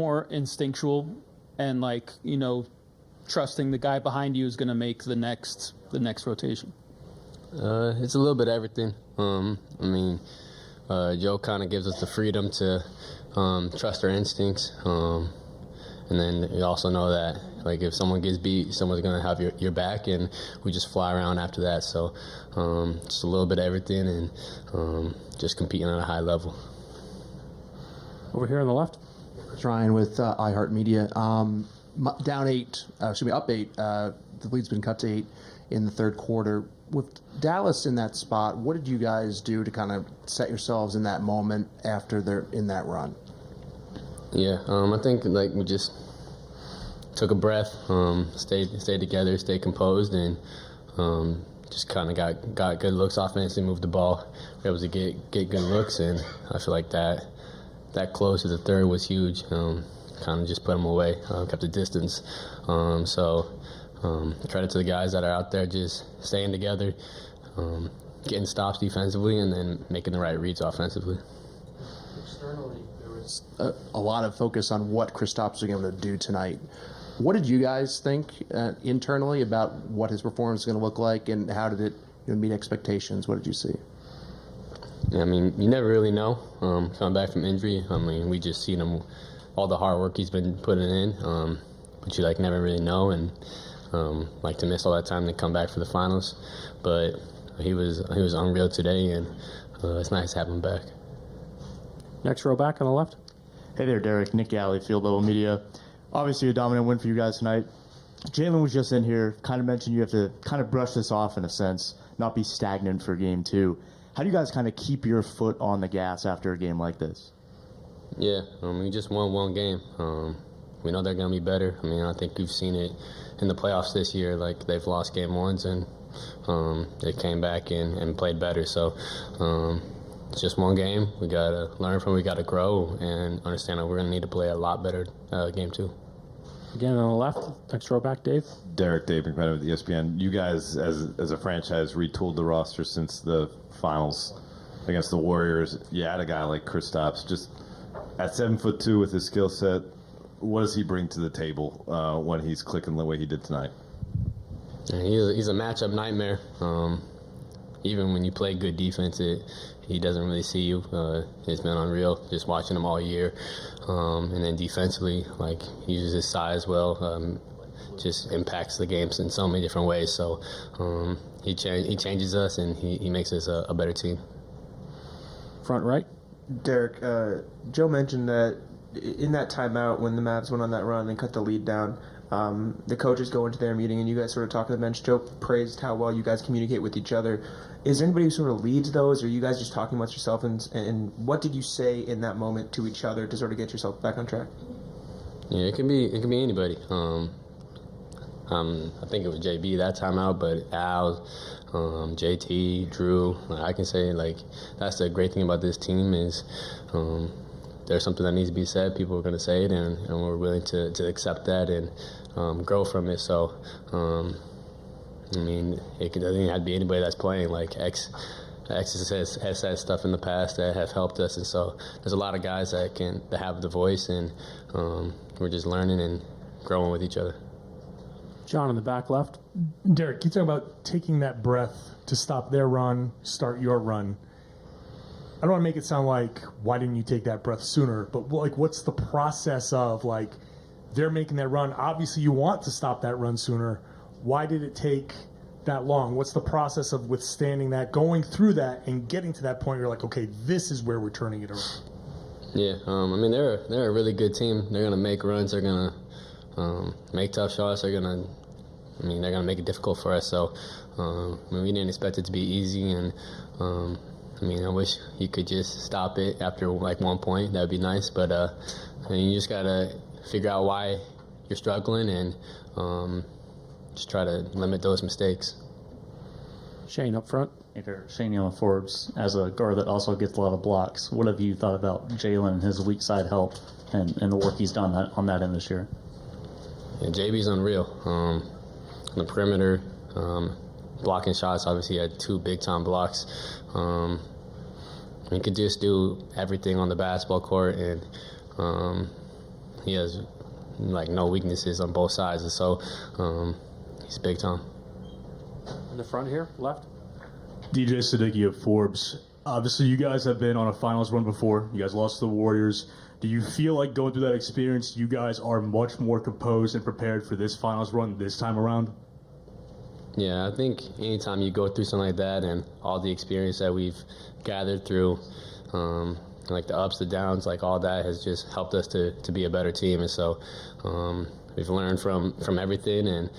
more instinctual and trusting the guy behind you is going to make the next rotation? It's a little bit of everything. Joe kind of gives us the freedom to trust our instincts. And then you also know that, if someone gets beat, someone's going to have your back, and we just fly around after that. So just a little bit of everything and just competing at a high level. Over here on the left. Ryan with iHeartMedia. Up 8. The lead's been cut to 8 in the third quarter. With Dallas in that spot, what did you guys do to kind of set yourselves in that moment after they're in that run? Yeah, I think we just took a breath, stayed together, stayed composed, and just kind of got good looks offensively, moved the ball, were able to get good looks, and I feel like that close to the third was huge. Kind of just put them away, kept the distance. Credit to the guys that are out there just staying together, getting stops defensively, and then making the right reads offensively. Externally, there was a lot of focus on what Kristaps was going to do tonight. What did you guys think internally about what his performance is going to look like, and how did it meet expectations? What did you see? Yeah, you never really know. Coming back from injury, we just seen him, all the hard work he's been putting in, but you never really know, and to miss all that time to come back for the finals. But he was unreal today, and it's nice to have him back. Next row back on the left. Hey there, Derrick. Nick Alley, Field Level Media. Obviously a dominant win for you guys tonight. Jalen was just in here, kind of mentioned you have to kind of brush this off in a sense, not be stagnant for game 2. How do you guys kind of keep your foot on the gas after a game like this? Yeah, we just won one game. We know they're going to be better. I think we've seen it in the playoffs this year. They've lost game 1s, and they came back and played better. So it's just one game. We got to learn from it. We got to grow and understand that we're going to need to play a lot better game 2. Again on the left, next row back, Dave. Dave McMenamin with ESPN. You guys, as a franchise, retooled the roster since the finals against the Warriors. You had a guy like Kristaps, just at 7'2" with his skill set. What does he bring to the table when he's clicking the way he did tonight? He's a matchup nightmare. Even when you play good defense, he doesn't really see you. It's been unreal just watching him all year. And then defensively, he uses his size well, just impacts the games in so many different ways. So he changes us, and he makes us a better team. Front right. Derrick, Joe mentioned that in that timeout when the Mavs went on that run and cut the lead down, the coaches go into their meeting and you guys sort of talk to the bench. Joe praised how well you guys communicate with each other. Is there anybody who sort of leads those, or are you guys just talking amongst yourself? And what did you say in that moment to each other to sort of get yourself back on track? Yeah, it can be anybody. I think it was JB that timeout, but Al, JT, Drew. I can say that's the great thing about this team is there's something that needs to be said. People are going to say it, and we're willing to accept that and grow from it. So, it doesn't have to be anybody that's playing. X has said stuff in the past that have helped us, and so there's a lot of guys that have the voice, and we're just learning and growing with each other. John in the back left. Derrick, you talk about taking that breath to stop their run, start your run. I don't want to make it sound like, why didn't you take that breath sooner? But what's the process of they're making that run? Obviously you want to stop that run sooner. Why did it take that long? What's the process of withstanding that, going through that, and getting to that point where you're like, okay, this is where we're turning it around? Yeah, they're a really good team. They're gonna make runs. They're gonna make tough shots. They're gonna make it difficult for us. So, we didn't expect it to be easy, and I wish you could just stop it after one point. That'd be nice, but you just gotta figure out why you're struggling and just try to limit those mistakes. Shane up front. Hey there, Shane Yellen Forbes. As a guard that also gets a lot of blocks, what have you thought about Jalen and his weak side help and the work he's done on that end this year? Yeah, JB's unreal. On the perimeter, blocking shots. Obviously, he had 2 big-time blocks. He could just do everything on the basketball court, and he has like no weaknesses on both sides, and so he's big time. In the front here, left. DJ Siddiqui of Forbes. Obviously, you guys have been on a finals run before. You guys lost to the Warriors. Do you feel like going through that experience, you guys are much more composed and prepared for this finals run this time around? Yeah, I think anytime you go through something like that and all the experience that we've gathered through, like the ups, the downs, like all that has just helped us to be a better team. And so we've learned from everything, and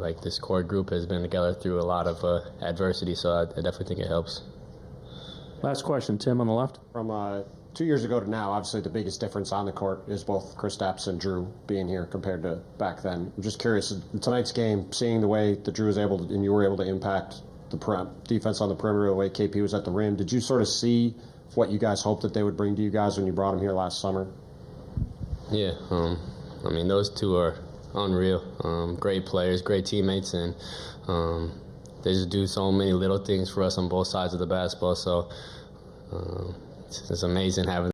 like this core group has been together through a lot of adversity, so I definitely think it helps. Last question, Tim on the left. From 2 years ago to now, obviously the biggest difference on the court is both Kristaps and Drew being here compared to back then. I'm just curious, in tonight's game, seeing the way that Drew was able to, and you were able to impact the defense on the perimeter, the way KP was at the rim, did you sort of see what you guys hoped that they would bring to you guys when you brought them here last summer? Yeah, I mean, those two are unreal. Great players, great teammates, and they just do so many little things for us on both sides of the basketball. So it's amazing having